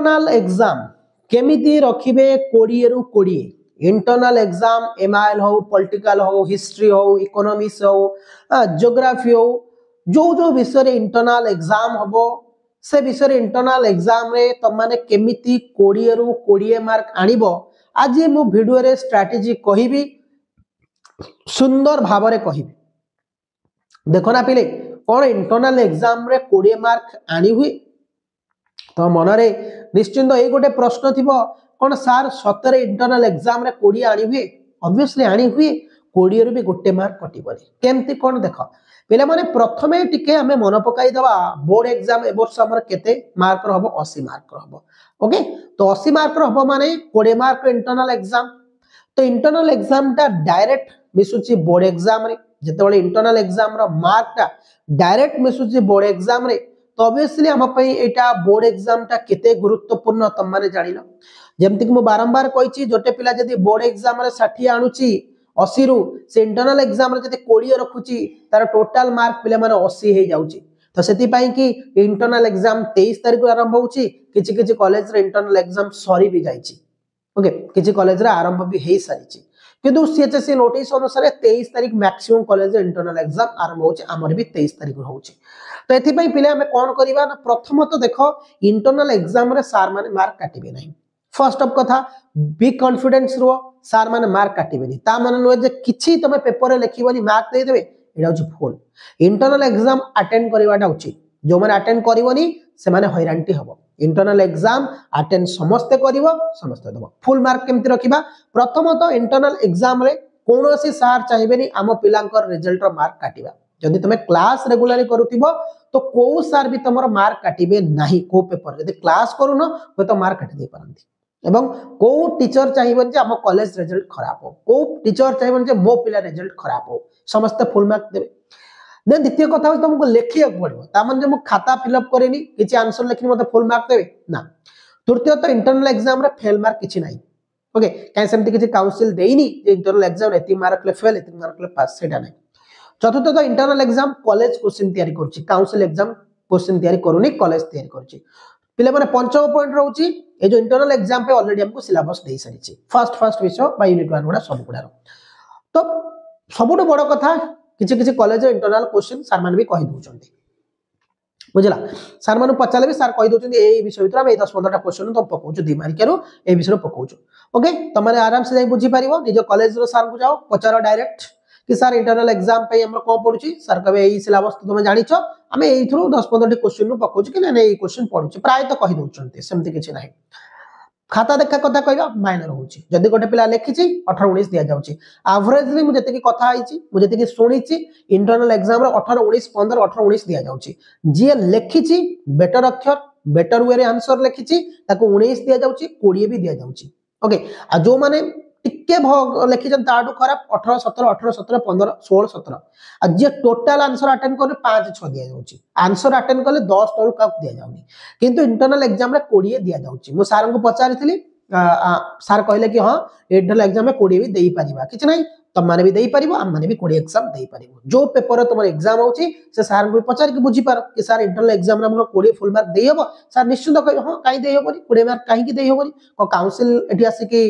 Internal exam केमिति रखिबे 20 रु 20 internal exam MIL हो पॉलिटिकल हो हिस्ट्री हो इकोनॉमिक्स हो ज्योग्राफी हो जो जो विषय रे इंटरनल एग्जाम हबो से विषय इंटरनल एग्जाम रे तुम माने केमिति 20 रु 20 मार्क आनिबो आज मु वीडियो रे स्ट्रेटजी कहिबी सुंदर भाव रे कहिबी देखो ना पिले कौन इंटरनल एग्जाम रे 20 मार्क आनी हुई तो मनरे निश्चिंत ये गोटे प्रश्न थिबो कौन सार सतरे इंटरनल एग्जाम रे 20 आनी हुए ऑब्वियसली आनी हुए 20 रु भी गोटे मार्क कटिबनी केमती कौन देख पिले माने प्रथमे टिके हमें मन पकाई दवा बोर्ड एग्जाम ए वर्ष हमर केते मार्क रहबो 80 मार्क रहबो ओके तो 80 मार्क रहबो माने 20 मार्क इंटरनल एग्जाम तो इंटरनल एग्जाम टा डायरेक्ट मिसुची बोर्ड एग्जाम रे जेतेबेले इंटरनल एग्जाम रो मार्क टा डायरेक्ट मिसुची बोर्ड एग्जाम रे तो ऑब्वियसली हम पई एटा बोर्ड एग्जाम टा केते गुरुत्वपूर्ण तम माने जानिलो जेमति कि मु बारंबार कहिची जोटे पिला जदी बोर्ड एग्जाम रे 60 आनुची 80 रु से इंटरनल एग्जाम रे जदी 20 रखुची तार टोटल मार्क पिले माने 80 हे जाउची तो सेति पई कि इंटरनल एग्जाम 23 तारिख आरंभ होउची किछि किछि कॉलेज रे इंटरनल एग्जाम सरी भी जाईची ओके किछि कॉलेज रे आरंभ भी हे सारीची किंतु सीएचएससी नोटिस अनुसार 23 तारिख मैक्सिमम कॉलेज इंटरनल एग्जाम आरंभ होउची हमर भी 23 तारिख होउची तो एथि पई पिले हमें कोन करिबा ना प्रथम तो देखो इंटरनल एग्जाम रे सार माने मार्क काटिबे नाही फर्स्ट ऑफ कथा बी कॉन्फिडेंस रो सार माने मार्क काटिबेनी ता माने न जे किछि तमे पेपर रे लिखिबनी मार्क दे देबे एडा होची फुल इंटरनल एग्जाम अटेंड करिवाटा उचित जो माने अटेंड करिवनी से माने हैरानटी हबो इंटरनल एग्जाम अटेंड समस्त करिवो समस्त दबो फुल मार्क केमति रखिबा प्रथम तो इंटरनल एग्जाम रे कोनोसी सार चाहिबेनी आम पिलांकर रिजल्ट रो मार्क काटिबा जदि तमे क्लास रेगुलरली करूतिबो तो को सार भी तमरो मार्क काटिबे नाही को पेपर जदि क्लास करूनो हो तो मार्क काटि दे परंती एवं को टीचर चाहिबन जे हम कॉलेज रिजल्ट खराब हो को टीचर चाहिबन जे मो पिला रिजल्ट खराब हो समस्त फुल मार्क देबे देन द्वितीय कथा हो तुमको लेखिया पड़िबो ता मन जे मु खाता फिल अप करेनी किछि आंसर लेखिनी मते फुल मार्क देबे ना तृतीय तो इंटरनल एग्जाम रे फेल मार्क किछि नाही ओके काई सेमति किछि काउंसिल देइनी जे इंटरनल एग्जाम एति मार्क ले फेल एति मार्क ले पास सेटा नाही चतुर्थ तो इंटरनल एग्जाम कॉलेज क्वेश्चन तयारी करछि काउंसिल एग्जाम क्वेश्चन तयारी करूनी कॉलेज तयारी करछि पिले माने पंचम पॉइंट रहउछि ए जो इंटरनल एग्जाम पे ऑलरेडी हमको सिलेबस दे सारिछि फर्स्ट विषय बा यूनिट 1 गुडा सब गुडा तो सबुठ बड़ कथा किछि किछि कॉलेज इंटरनल क्वेश्चन सर मान भी कहि दोचंती बुझला सर मान पचाले भी सर कहि दोचंती ए विषय भीतर हम 10-15 टा क्वेश्चन तुम पकाउछु दी मार्केरो ए विषय पकाउछु ओके तमाने आराम से जाई बुझी पारिबो निज कॉलेज रो सर को जाओ पचारो डायरेक्ट कि सर इंटरनल एग्जाम पे हमर कोन पडुची सर कबे एई सिलेबस तो तुम जानिछो हमें एई थ्रू 10-15 टी क्वेश्चन नु पकाउछु कि ना एई क्वेश्चन पडुची प्राय तो कहि दोचंती सेमति किछि नाही खाता देखा कथा कहबा माइनर होउची जदी गोटे पिला लेखिची 18-19 दिया जाउची एवरेजली मु जते की कथा आइची मु जते की सुनिची इंटरनल एग्जाम रे 18-19 15 18-19 दिया जाउची जे लेखिची बेटर अक्षर बेटर वे रे आंसर लेखिची ताको 19 दिया जाउची 20 भी दिया जाउची ओके आ जो माने टिके लेखिचन ताडू खराब 18 17 18 17 15 16 17 आ जे टोटल आंसर अटेंड करे 5 6 दिया जाउची आंसर अटेंड करले 10 तळु का दिया जाउनी किंतु इंटरनल एग्जाम रे 20 दिया जाउची मु सर को पचारिथिली सर कहले कि हां इंटरनल एग्जाम में 20 भी देई परिबा किछ नै तम माने भी देई परिबो हम माने भी 20 एग्जाम देई परिबो जो पेपर तुम एग्जाम होची से सर को पचार के बुझी पारो कि सर इंटरनल एग्जाम रे हमको 20 फुल मार्क देई हबो सर निश्चित कहि हां काई देई हबो 20 मार्क काई कि देई हबो को काउंसिल एठी आसी कि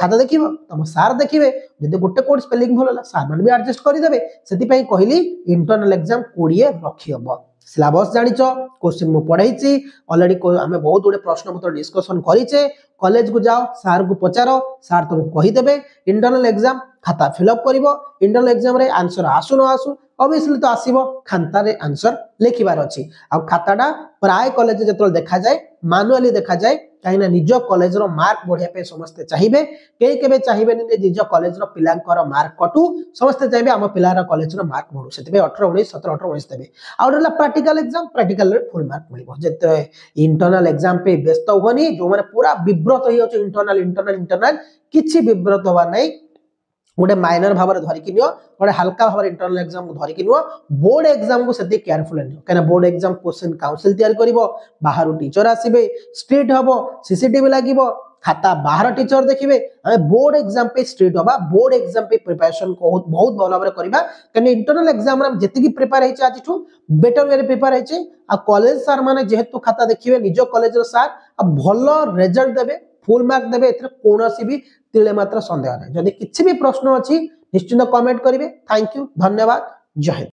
खाता देखिबो तम सर देखिबे जदि गोटे कोड स्पेलिंग भलला सर मान भी एडजस्ट करि देबे सेति पई कहली इंटरनल एग्जाम 20 रखि हबो सिलेबस जानिचो क्वेश्चन मु पढाइची ऑलरेडी हमें बहुत गुडे प्रश्न पत्र डिस्कशन करिचे कॉलेज को जाओ सर को पचारो सर तुमको कहि देबे इंटरनल एग्जाम खाता फिल अप करिवो इंटरनल एग्जाम रे आंसर आसु न आसु ऑब्वियसली तो आसीबो खाता रे आंसर लेखिबार अछि आ खाताडा प्राय कॉलेज जेतल देखा जाय मैनुअली देखा जाय काइना निज कॉलेज रो मार्क बढ़िया पे समस्त चाहिबे केबे चाहिबे नि निज कॉलेज रो पिलांकर मार्क कटू समस्त चाहिबे हम पिला रो कॉलेज रो मार्क बढ़ू सेतबे 18 19 17 18 19 देबे आउडला प्रैक्टिकल एग्जाम प्रैक्टिकल रे फुल मार्क मिलिबो जेते इंटरनल एग्जाम पे व्यस्त होनी जो माने पूरा विब्रत होई होचे इंटरनल किछि विब्रत होबा नै गोटे माइनर भाव धरिकी नियो गोटे हल्का भाव इंटरनल एग्जाम को धरिकी नियो बोर्ड एग्जाम को सेति केयरफुल नियो कना बोर्ड एग्जाम क्वेश्चन काउंसिल तैयार करिवो बाहरु टीचर आसीबे स्ट्रिक्ट हबो सीसीटीवी लागिवो खाता बाहर टीचर देखिए हमें बोर्ड एग्जाम पे स्ट्रिक्ट होबा बोर्ड एग्जाम पे प्रिपरेशन को बहुत भल भाव करबा कने इंटरनल एग्जाम रे जेतिकी प्रिपेयर हेचे आज ठू बेटर वे प्रिपेयर हेचे आ कॉलेज सर माने जेहेतु खाता देखिए निज कॉलेज रो सर आ भल रिजल्ट देबे फुल मार्क देबे एथरे कोनोसी भी तिले मात्र संदेह नै जदि किछि भी प्रश्न अछि निश्चित कमेंट करिवे थैंक यू धन्यवाद जय हिंद।